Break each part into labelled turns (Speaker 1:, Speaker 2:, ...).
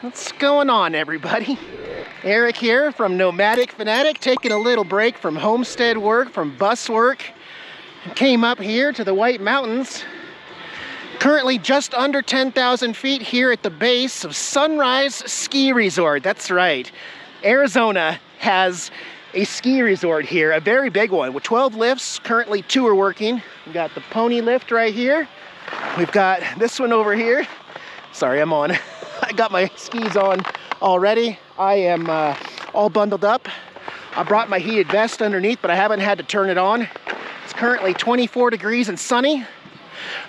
Speaker 1: What's going on, everybody? Eric here from Nomadic Fanatic, taking a little break from homestead work, from bus work. Came up here to the White Mountains. Currently just under 10,000 feet here at the base of Sunrise Ski Resort. That's right. Arizona has a ski resort here, a very big one with 12 lifts. Currently 2 are working. We've got the pony lift right here. We've got this one over here. Sorry, I'm on. I got my skis on already. I am all bundled up. I brought my heated vest underneath, but I haven't had to turn it on. It's currently 24 degrees and sunny.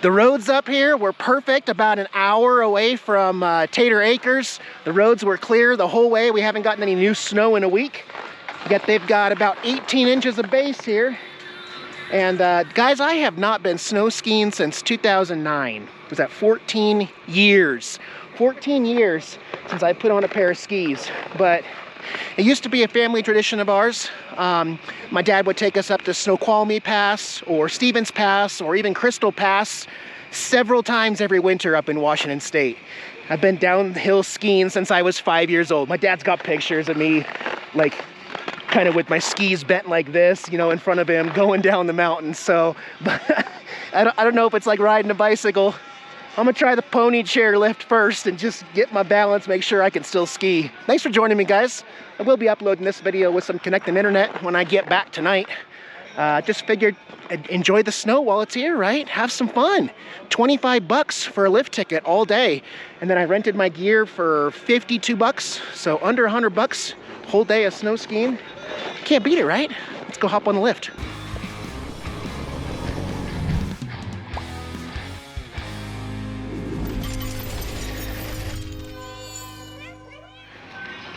Speaker 1: The roads up here were perfect, about an hour away from Tater Acres. The roads were clear the whole way. We haven't gotten any new snow in a week. Yet they've got about 18 inches of base here. And guys, I have not been snow skiing since 2009. Was that 14 years? 14 years since I put on a pair of skis. But it used to be a family tradition of ours. My dad would take us up to Snoqualmie Pass or Stevens Pass or even Crystal Pass several times every winter up in Washington State. I've been downhill skiing since I was 5 years old. My dad's got pictures of me like kind of with my skis bent like this, you know, in front of him going down the mountain. So but I don't know if it's like riding a bicycle. I'm gonna try the pony chair lift first and just get my balance, make sure I can still ski. Thanks for joining me, guys. I will be uploading this video with some Connecten internet when I get back tonight. Just figured I'd enjoy the snow while it's here, right? Have some fun. 25 bucks for a lift ticket all day. And then I rented my gear for 52 bucks. So under 100 bucks, whole day of snow skiing. Can't beat it, right? Let's go hop on the lift.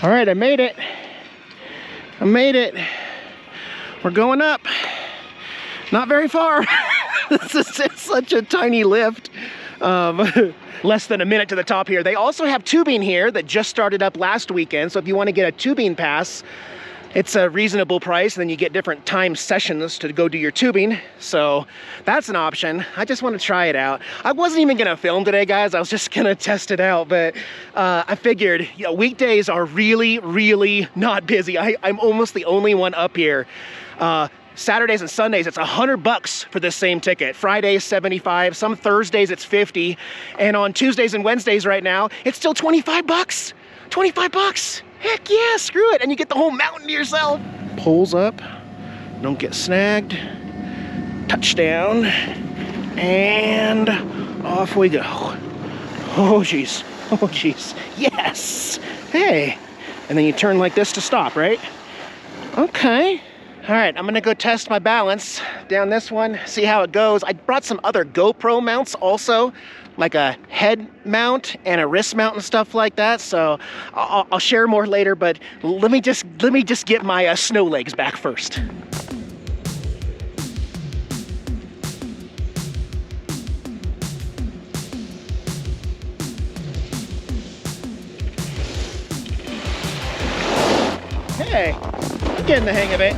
Speaker 1: All right, I made it. I made it. We're going up. Not very far. This is such a tiny lift. Less than a minute to the top here. They also have tubing here that just started up last weekend. So if you want to get a tubing pass, it's a reasonable price, and then you get different time sessions to go do your tubing. So that's an option. I just want to try it out. I wasn't even gonna film today, guys. I was just gonna test it out, but I figured, you know, weekdays are really not busy. I'm almost the only one up here. Saturdays and Sundays, it's 100 bucks for this same ticket. Fridays, 75. Some Thursdays, it's 50. And on Tuesdays and Wednesdays right now, it's still 25 bucks. 25 bucks. Heck yeah, screw it. And you get the whole mountain to yourself. Poles up, don't get snagged. Touchdown. And off we go. Oh, geez. Oh, geez. Yes. Hey. And then you turn like this to stop, right? Okay. All right, I'm gonna go test my balance down this one, see how it goes. I brought some other GoPro mounts also, like a head mount and a wrist mount and stuff like that. So I'll share more later, but let me just get my snow legs back first. Hey, I'm getting the hang of it.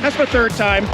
Speaker 1: That's my 3rd time.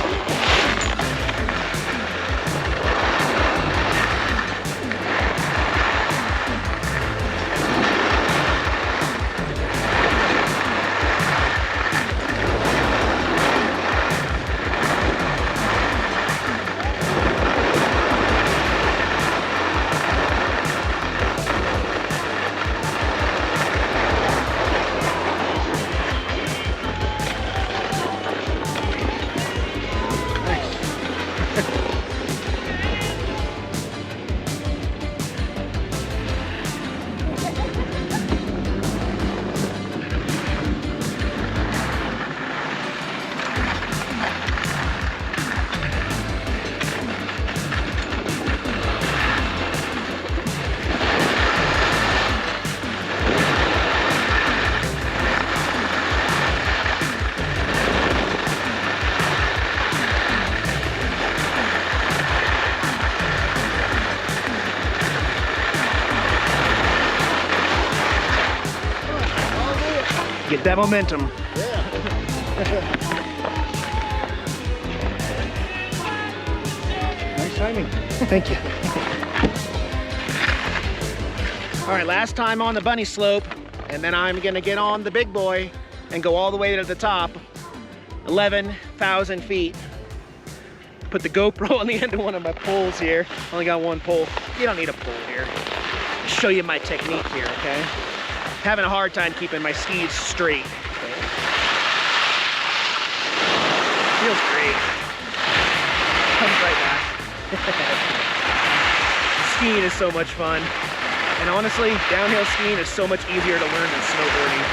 Speaker 1: Get that momentum.
Speaker 2: Yeah.
Speaker 1: Nice timing. Thank you. All right, last time on the bunny slope. and then I'm gonna get on the big boy and go all the way to the top, 11,000 feet. Put the GoPro on the end of one of my poles here. Only got one pole. You don't need a pole here. I'll show you my technique here, okay? Having a hard time keeping my skis straight. Okay? Feels great. Comes right back. Skiing is so much fun. And honestly, downhill skiing is so much easier to learn than snowboarding.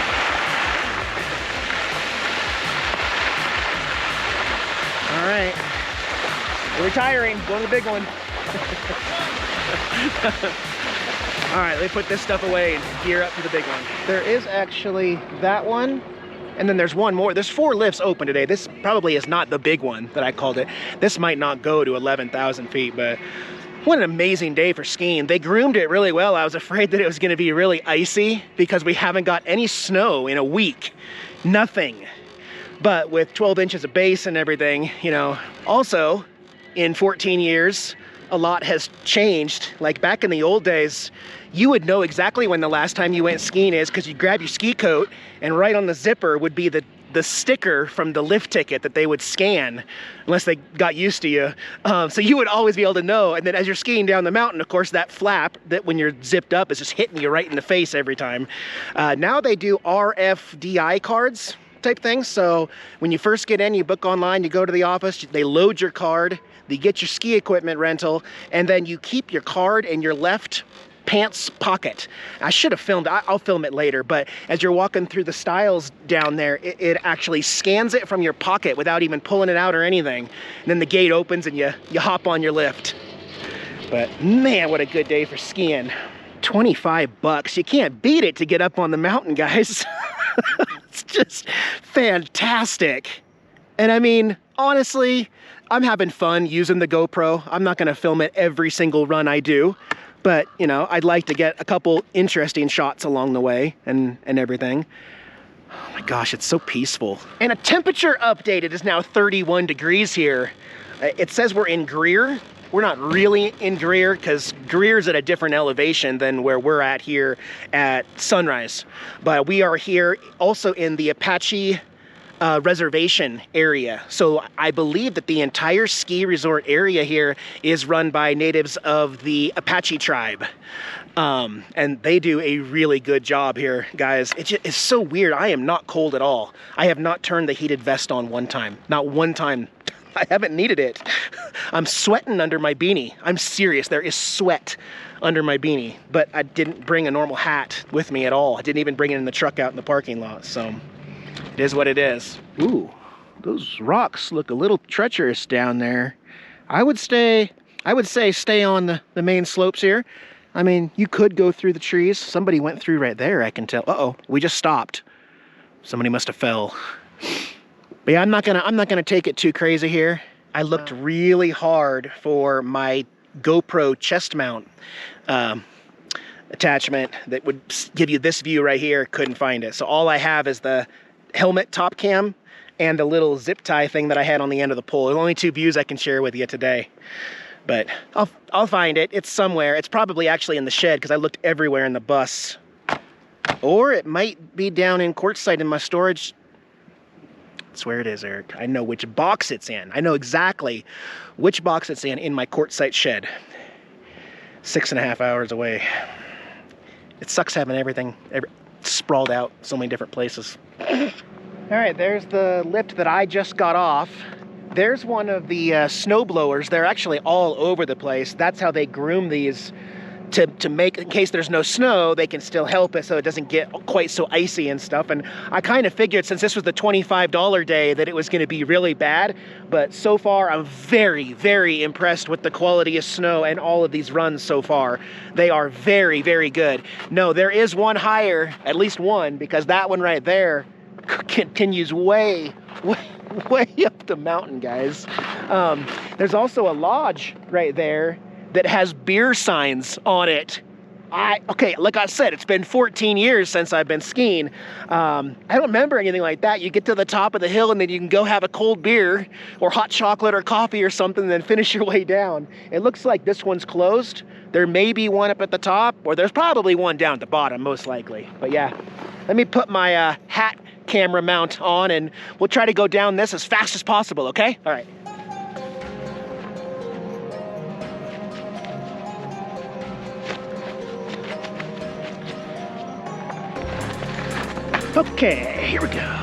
Speaker 1: All right, we're retiring, going to the big one. All right, let me put this stuff away and gear up to the big one. There is actually that one, and then there's one more. There's 4 lifts open today. This probably is not the big one that I called it. This might not go to 11,000 feet, but what an amazing day for skiing. They groomed it really well. I was afraid that it was gonna be really icy because we haven't got any snow in a week, nothing. But with 12 inches of base and everything, you know. Also, in 14 years, a lot has changed. Like back in the old days, you would know exactly when the last time you went skiing is because you'd grab your ski coat and right on the zipper would be the sticker from the lift ticket that they would scan, unless they got used to you. So you would always be able to know. And then as you're skiing down the mountain, of course, that flap that when you're zipped up is just hitting you right in the face every time. Now they do RFID cards type thing. So when you first get in, you book online, you go to the office, they load your card, they get your ski equipment rental, and then you keep your card in your left pants pocket. I should have filmed, I'll film it later, but as you're walking through the stiles down there, it actually scans it from your pocket without even pulling it out or anything. And then the gate opens and you hop on your lift. But man, what a good day for skiing. 25 bucks, you can't beat it to get up on the mountain, guys. It's just fantastic. And I mean, honestly, I'm having fun using the GoPro. I'm not gonna film it every single run I do, but you know, I'd like to get a couple interesting shots along the way and everything. Oh my gosh, it's so peaceful. And a temperature update, it is now 31 degrees here. It says we're in Greer. We're not really in Greer because Greer's at a different elevation than where we're at here at Sunrise. But we are here also in the Apache reservation area. So I believe that the entire ski resort area here is run by natives of the Apache tribe. And they do a really good job here, guys. It's so weird. I am not cold at all. I have not turned the heated vest on one time. Not one time. I haven't needed it. I'm sweating under my beanie. I'm serious, there is sweat under my beanie, but I didn't bring a normal hat with me at all. I didn't even bring it in the truck out in the parking lot, so it is what it is. Ooh, those rocks look a little treacherous down there. I would say stay on the main slopes here. I mean, you could go through the trees. Somebody went through right there, I can tell. Uh-oh, we just stopped. Somebody must have fell. But yeah, I'm not gonna take it too crazy here. I looked really hard for my GoPro chest mount attachment that would give you this view right here. Couldn't find it. So all I have is the helmet top cam and the little zip tie thing that I had on the end of the pole. The only 2 views I can share with you today. But I'll find it. It's somewhere. It's probably actually in the shed because I looked everywhere in the bus. Or it might be down in courtside in my storage. That's where it is, Eric. I know which box it's in. I know exactly which box it's in my quartzite shed. 6.5 hours away. It sucks having everything sprawled out so many different places. All right, there's the lift that I just got off. There's one of the snow blowers. They're actually all over the place. That's how they groom these to make, in case there's no snow, they can still help it so it doesn't get quite so icy and stuff. And I kind of figured since this was the $25 day that it was going to be really bad, but so far I'm very, very impressed with the quality of snow and all of these runs so far. They are very, very good. No, there is one higher, at least one, because that one right there continues way up the mountain, guys. There's also a lodge right there that has beer signs on it. Okay, like I said, it's been 14 years since I've been skiing. I don't remember anything like that. You get to the top of the hill and then you can go have a cold beer or hot chocolate or coffee or something and then finish your way down. It looks like this one's closed. There may be one up at the top, or there's probably one down at the bottom, most likely. But yeah, let me put my hat camera mount on and we'll try to go down this as fast as possible, okay? All right. Okay, here we go.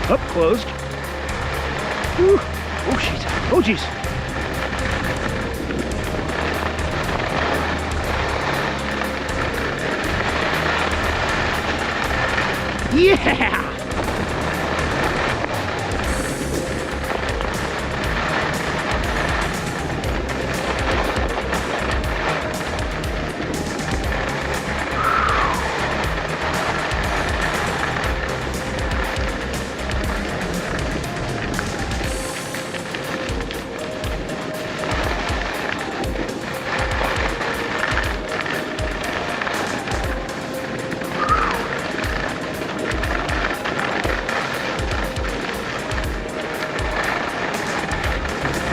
Speaker 1: Up closed. Whew. Oh, jeez. Oh, jeez. Yeah!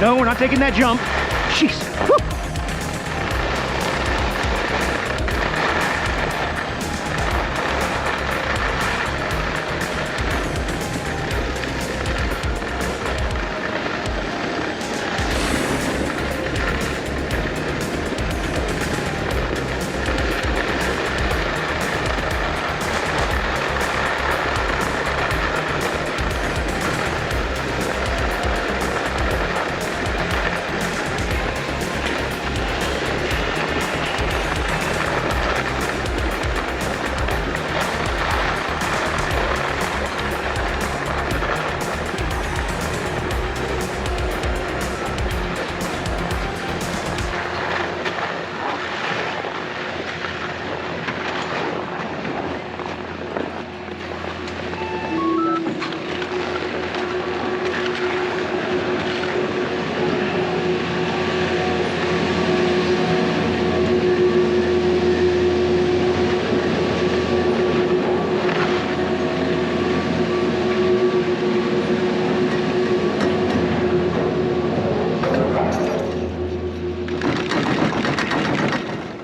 Speaker 1: No, we're not taking that jump. Jeez. Woo.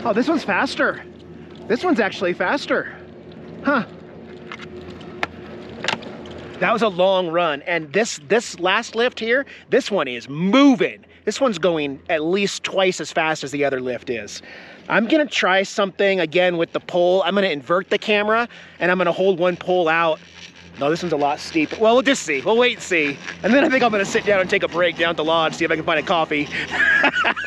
Speaker 1: Oh, this one's faster. This one's actually faster. Huh. That was a long run. And this last lift here, this one is moving. This one's going at least twice as fast as the other lift is. I'm gonna try something again with the pole. I'm gonna invert the camera and I'm gonna hold one pole out. No, this one's a lot steeper. Well, we'll just see. We'll wait and see. And then I think I'm gonna sit down and take a break down at the lodge, see if I can find a coffee.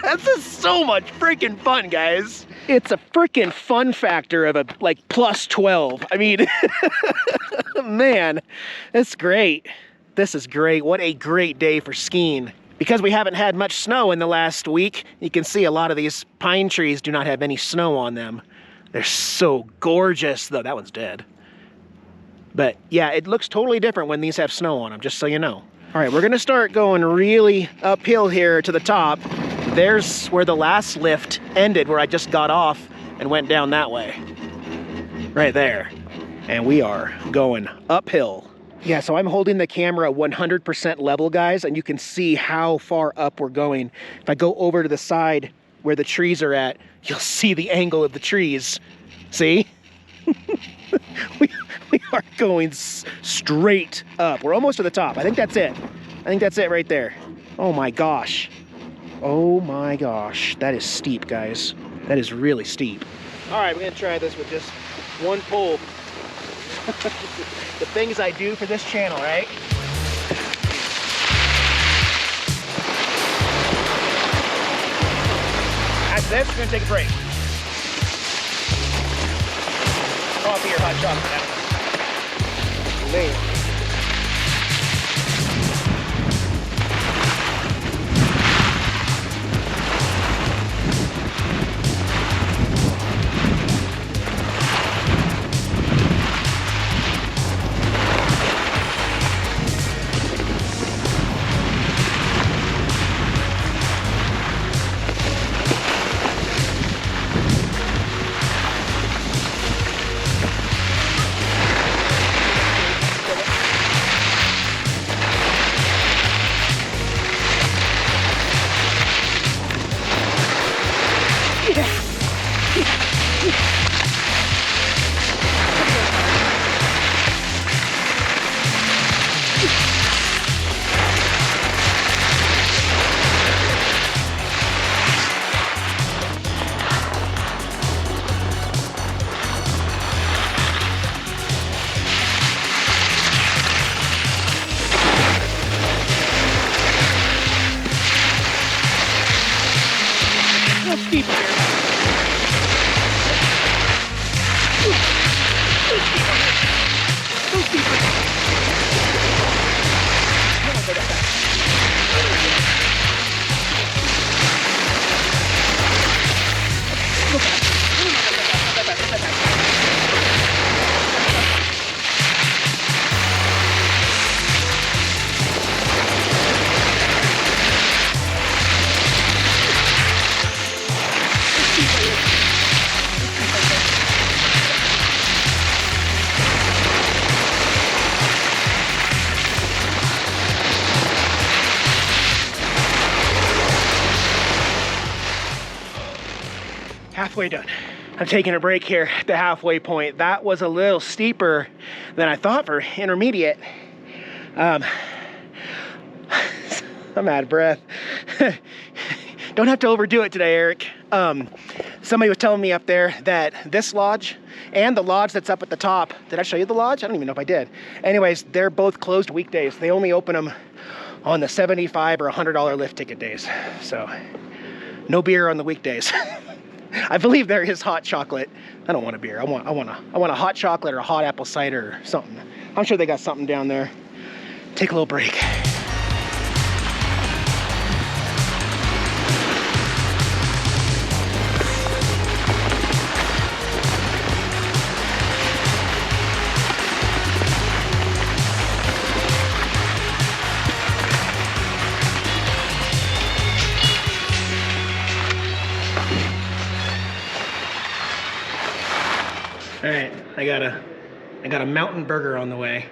Speaker 1: This is so much freaking fun, guys. It's a freaking fun factor of a like plus 12. I mean, man, it's great. This is great. What a great day for skiing. Because we haven't had much snow in the last week, you can see a lot of these pine trees do not have any snow on them. They're so gorgeous, though. That one's dead. But yeah, it looks totally different when these have snow on them, just so you know. All right, we're gonna start going really uphill here to the top. There's where the last lift ended, where I just got off and went down that way. Right there. And we are going uphill. Yeah, so I'm holding the camera 100% level, guys, and you can see how far up we're going. If I go over to the side where the trees are at, you'll see the angle of the trees. See? we are going straight up. We're almost to the top. I think that's it. think that's it right there. Oh my gosh. Oh my gosh. That is steep, guys. That is really steep. All right, we're gonna try this with just one pole. The things I do for this channel, right? After this, we're gonna take a break. Coffee or hot chocolate. Man. Halfway done. I'm taking a break here at the halfway point. That was a little steeper than I thought for intermediate. I'm out of breath. Don't have to overdo it today, Eric. Somebody was telling me up there that this lodge and the lodge that's up at the top, did I show you the lodge? I don't even know if I did. Anyways, they're both closed weekdays. They only open them on the $75 or $100 lift ticket days. So no beer on the weekdays. I believe there is hot chocolate. I don't want a beer. I want a hot chocolate or a hot apple cider or something. I'm sure they got something down there. Take a little break. All right, I got a mountain burger on the way.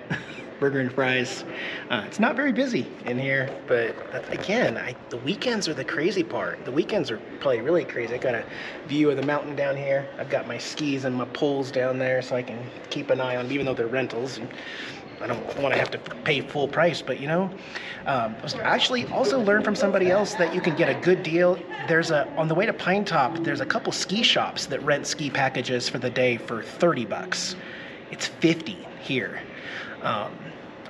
Speaker 1: Burger and fries. It's not very busy in here, but again, the weekends are the crazy part. The weekends are probably really crazy. I got a view of the mountain down here. I've got my skis and my poles down there so I can keep an eye on them, even though they're rentals. And I don't want to have to pay full price, but you know, actually also learned from somebody else that you can get a good deal. On the way to Pine Top, there's a couple ski shops that rent ski packages for the day for 30 bucks. It's 50 here.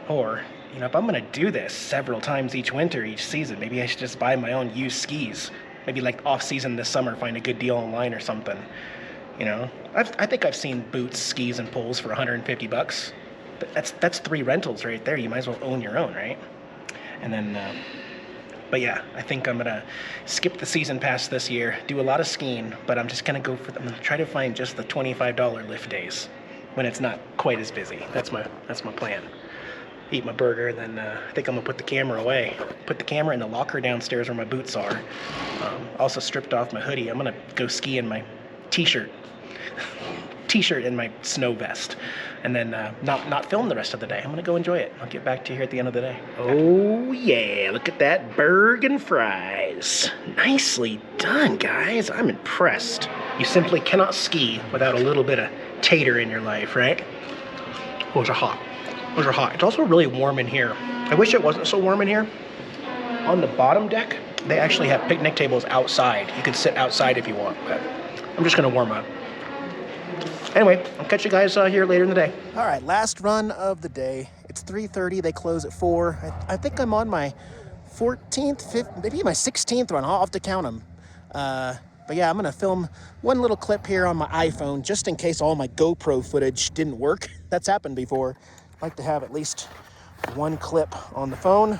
Speaker 1: Or, you know, if I'm gonna do this several times each winter, each season, maybe I should just buy my own used skis. Maybe like off season this summer, find a good deal online or something. You know, I think I've seen boots, skis, and poles for 150 bucks. That's 3 rentals right there. You might as well own your own, right? And then, but yeah, I think I'm gonna skip the season pass this year, do a lot of skiing, but I'm just gonna I'm gonna try to find just the $25 lift days when it's not quite as busy. That's my plan. Eat my burger, and then I think I'm gonna put the camera away. Put the camera in the locker downstairs where my boots are. Also stripped off my hoodie. I'm gonna go ski in my t-shirt and my snow vest, and then not film the rest of the day. I'm gonna go enjoy it. I'll get back to you here at the end of the day. Oh yeah, look at that burger and fries. Nicely done, guys. I'm impressed. You simply cannot ski without a little bit of tater in your life, right? Those are hot. Those are hot. It's also really warm in here. I wish it wasn't so warm in here. On the bottom deck, they actually have picnic tables outside. You could sit outside if you want, but I'm just gonna warm up. Anyway, I'll catch you guys here later in the day. All right, last run of the day. It's 3:30, they close at 4. I think I'm on my 14th, 15th, maybe my 16th run. I'll have to count them. But yeah, I'm gonna film one little clip here on my iPhone, just in case all my GoPro footage didn't work. That's happened before. I like to have at least one clip on the phone.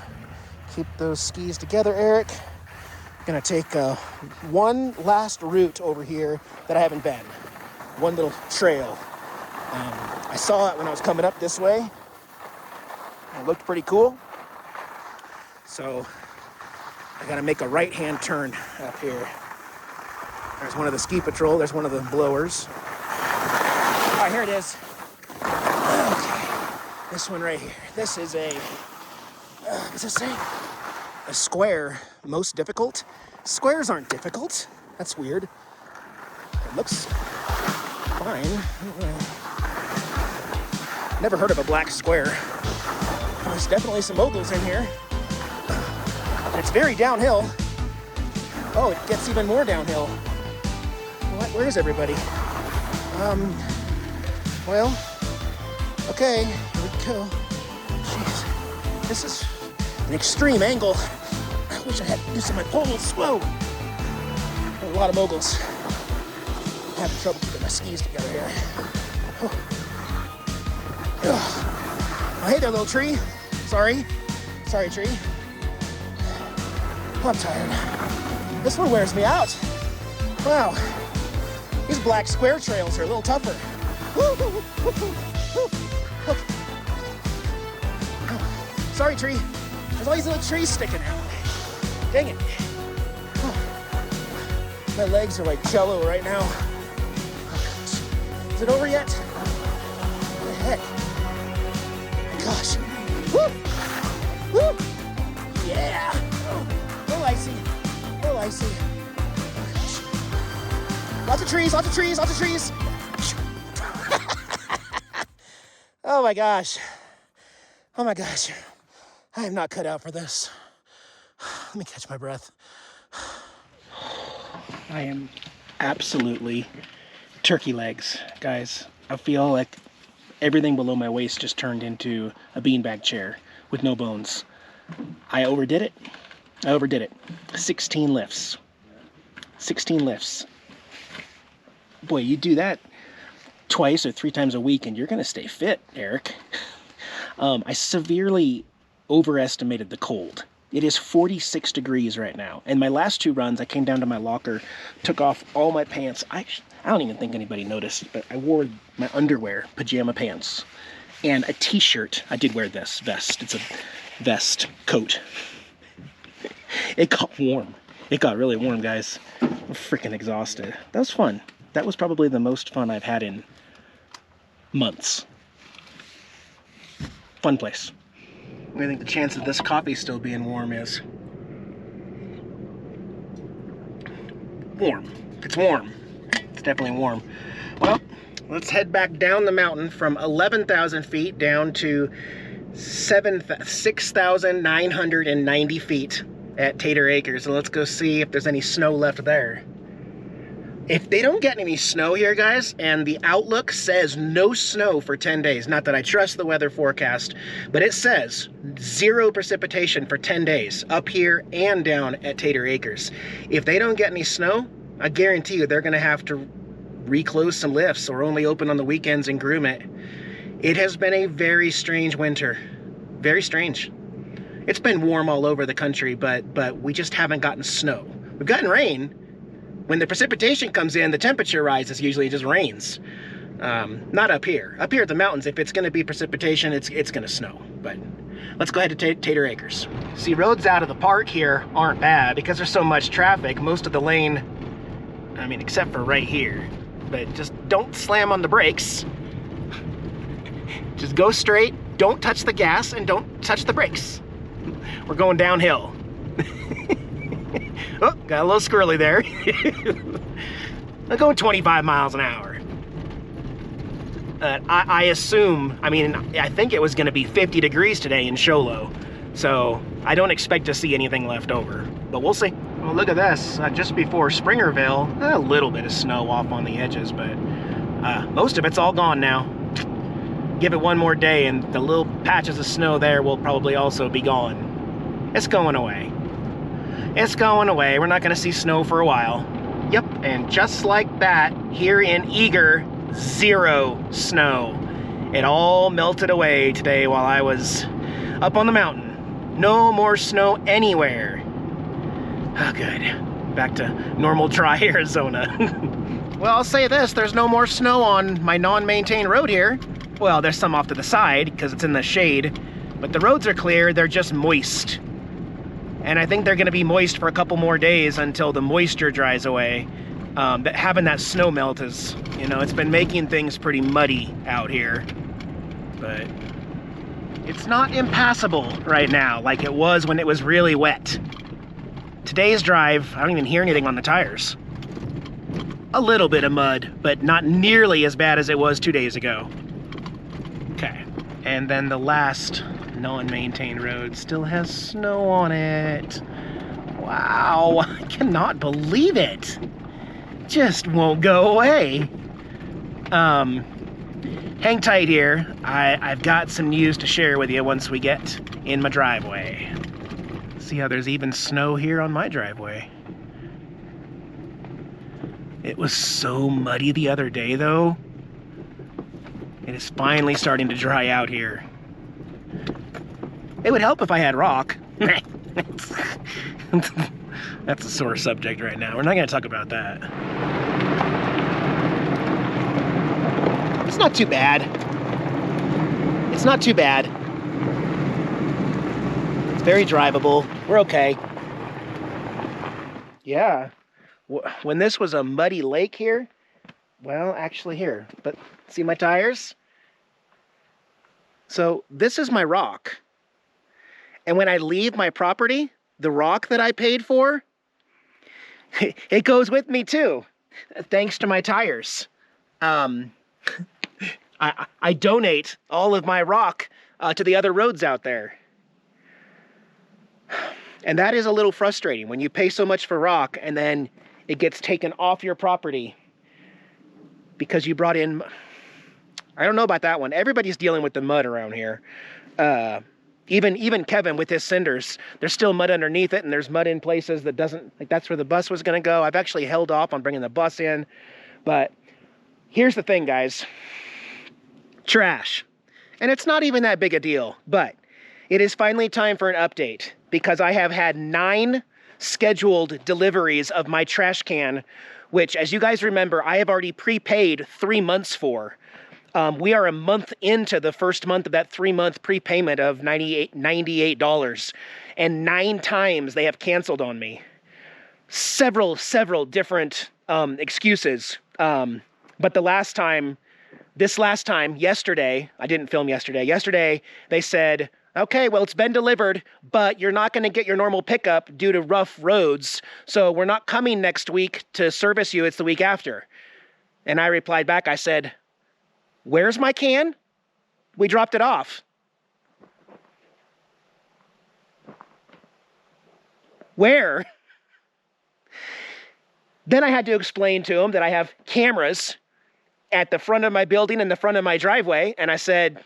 Speaker 1: Keep those skis together, Eric. Gonna take one last route over here that I haven't been. One little trail. I saw it when I was coming up this way. It looked pretty cool. So I gotta make a right-hand turn up here. There's one of the ski patrol, there's one of the blowers. All right, here it is. Okay, this one right here. This is a, what's it say? A square, most difficult. Squares aren't difficult. That's weird. It looks fine. Never heard of a black square. There's definitely some moguls in here. And it's very downhill. Oh, it gets even more downhill. What? Where is everybody? Well, okay, here we go. Jeez, this is an extreme angle. I wish I had use of my poles. Whoa! A lot of moguls. I'm having trouble keeping my skis together here. Oh, hey there, little tree. Sorry, tree. Oh, I'm tired. This one wears me out. Wow. These black square trails are a little tougher. Sorry, tree. There's all these little trees sticking out. Dang it. My legs are like jello right now. Is it over yet? What the heck? My gosh. Woo! Woo! Yeah! Oh, icy. Oh, icy. Lots of trees, lots of trees, lots of trees. Oh my gosh. Oh my gosh. I am not cut out for this. Let me catch my breath. I am absolutely turkey legs, guys. I feel like everything below my waist just turned into a beanbag chair with no bones. I overdid it. 16 lifts. 16 lifts. Boy, you do that twice or 3 times a week and you're gonna stay fit, Eric. I severely overestimated the cold. It is 46 degrees right now. And my last 2 runs, I came down to my locker, took off all my pants. I don't even think anybody noticed, but I wore my underwear, pajama pants, and a t-shirt. I did wear this vest. It's a vest coat. It got warm. It got really warm, guys. I'm freaking exhausted. That was fun. That was probably the most fun I've had in months. Fun place. What do you think the chance of this coffee still being warm is? Warm. It's warm. It's definitely warm. Well, let's head back down the mountain from 11,000 feet down to 6,990 feet at Tater Acres. So let's go see if there's any snow left there. If they don't get any snow here, guys, and the outlook says no snow for 10 days, not that I trust the weather forecast, but it says 0 precipitation for 10 days up here and down at Tater Acres. If they don't get any snow, I guarantee you they're going to have to reclose some lifts or only open on the weekends and groom it. It has been a very strange winter. Very strange. It's been warm all over the country, but we just haven't gotten snow. We've gotten rain. When the precipitation comes in, the temperature rises. Usually it just rains. Not up here. Up here at the mountains, if it's going to be precipitation, it's going to snow. But let's go ahead to Tater Acres. See, roads out of the park here aren't bad because there's so much traffic. Most of the lane, I mean, except for right here. But just don't slam on the brakes. Just go straight, don't touch the gas, and don't touch the brakes. We're going downhill. Oh, got a little squirrely there. I'm going 25 miles an hour. I assume, I mean, I think it was going to be 50 degrees today in Sholo. So I don't expect to see anything left over, but we'll see. Well, look at this. Just before Springerville, a little bit of snow off on the edges, but most of it's all gone now. Give it one more day and the little patches of snow there will probably also be gone. It's going away. It's going away. We're not going to see snow for a while. Yep, and just like that, here in Eager, 0 snow. It all melted away today while I was up on the mountain. No more snow anywhere. Oh, good. Back to normal dry Arizona. Well, I'll say this, there's no more snow on my non-maintained road here. Well, there's some off to the side because it's in the shade, but the roads are clear, they're just moist. And I think they're gonna be moist for a couple more days until the moisture dries away. Having that snow melt is, you know, it's been making things pretty muddy out here. But it's not impassable right now like it was when it was really wet. Today's drive, I don't even hear anything on the tires. A little bit of mud, but not nearly as bad as it was 2 days ago. Okay, and then the last non-maintained road still has snow on it. Wow, I cannot believe it. Just won't go away. Hang tight here. I've got some news to share with you once we get in my driveway. See how there's even snow here on my driveway. It was so muddy the other day though. It is finally starting to dry out here. It would help if I had rock. That's a sore subject right now. We're not gonna talk about that. It's not too bad. It's not too bad. It's very drivable. We're okay. Yeah. When this was a muddy lake here, well, actually here, but see my tires? So this is my rock. And when I leave my property, the rock that I paid for, it goes with me too, thanks to my tires. I donate all of my rock to the other roads out there. And that is a little frustrating when you pay so much for rock and then it gets taken off your property because you brought in, I don't know about that one. Everybody's dealing with the mud around here. Even Kevin with his cinders, there's still mud underneath it and there's mud in places that doesn't, like that's where the bus was gonna go. I've actually held off on bringing the bus in, but here's the thing, guys. Trash. And it's not even that big a deal, but it is finally time for an update because I have had 9 scheduled deliveries of my trash can, which, as you guys remember, I have already prepaid 3 months for. We are a month into the first month of that 3-month prepayment of $98, and 9 times they have canceled on me. Several different excuses. But this last time, yesterday, I didn't film yesterday. Yesterday, they said, okay, well, it's been delivered, but you're not going to get your normal pickup due to rough roads. So we're not coming next week to service you. It's the week after. And I replied back, I said, where's my can? We dropped it off. Where? Then I had to explain to him that I have cameras at the front of my building and the front of my driveway. And I said,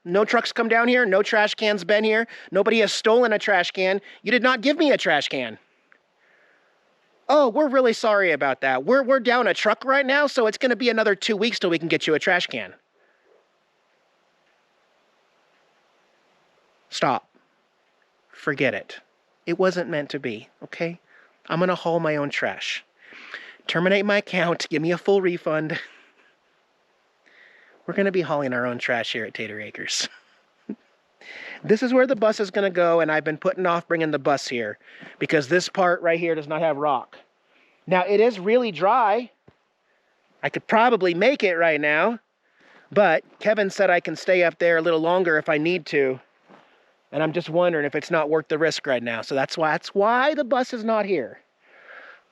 Speaker 1: no trucks come down here. No trash cans been here. Nobody has stolen a trash can. You did not give me a trash can. Oh, we're really sorry about that. We're down a truck right now, so it's going to be another 2 weeks till we can get you a trash can. Stop. Forget it. It wasn't meant to be, okay? I'm going to haul my own trash. Terminate my account. Give me a full refund. We're going to be hauling our own trash here at Tater Acres. This is where the bus is going to go, and I've been putting off bringing the bus here because this part right here does not have rock. Now, it is really dry. I could probably make it right now, but Kevin said I can stay up there a little longer if I need to, and I'm just wondering if it's not worth the risk right now. So that's why the bus is not here.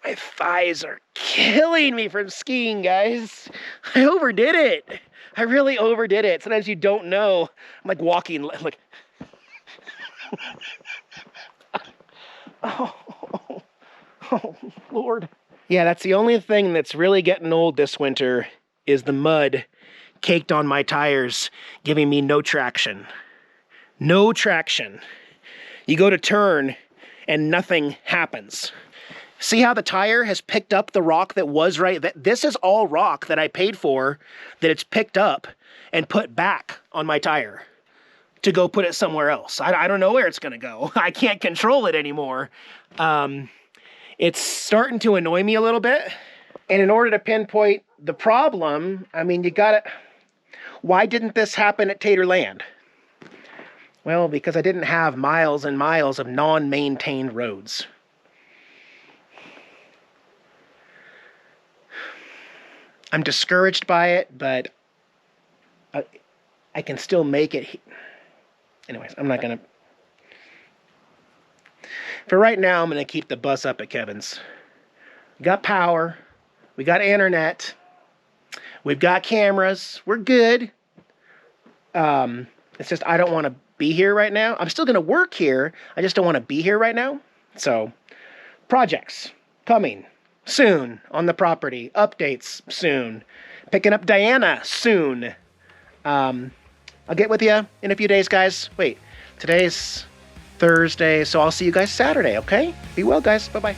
Speaker 1: My thighs are killing me from skiing, guys. I overdid it. I really overdid it. Sometimes you don't know. I'm like walking, like Oh, Lord. Yeah, that's the only thing that's really getting old this winter is the mud caked on my tires, giving me no traction. No traction. You go to turn and nothing happens. See how the tire has picked up the rock that was right? This is all rock that I paid for, that it's picked up and put back on my tire to go put it somewhere else. I don't know where it's gonna go. I can't control it anymore. It's starting to annoy me a little bit. And in order to pinpoint the problem, I mean, you gotta, why didn't this happen at Taterland? Well, because I didn't have miles and miles of non-maintained roads. I'm discouraged by it, but I can still make it. Anyways, I'm not gonna. For right now, I'm gonna keep the bus up at Kevin's. We got power, we got internet, we've got cameras, we're good. It's just I don't want to be here right now. I'm still gonna work here, I just don't want to be here right now. So, projects coming soon on the property, updates soon, picking up Diana soon. I'll get with you in a few days, guys. Wait, today's Thursday, so I'll see you guys Saturday, okay? Be well, guys. Bye-bye.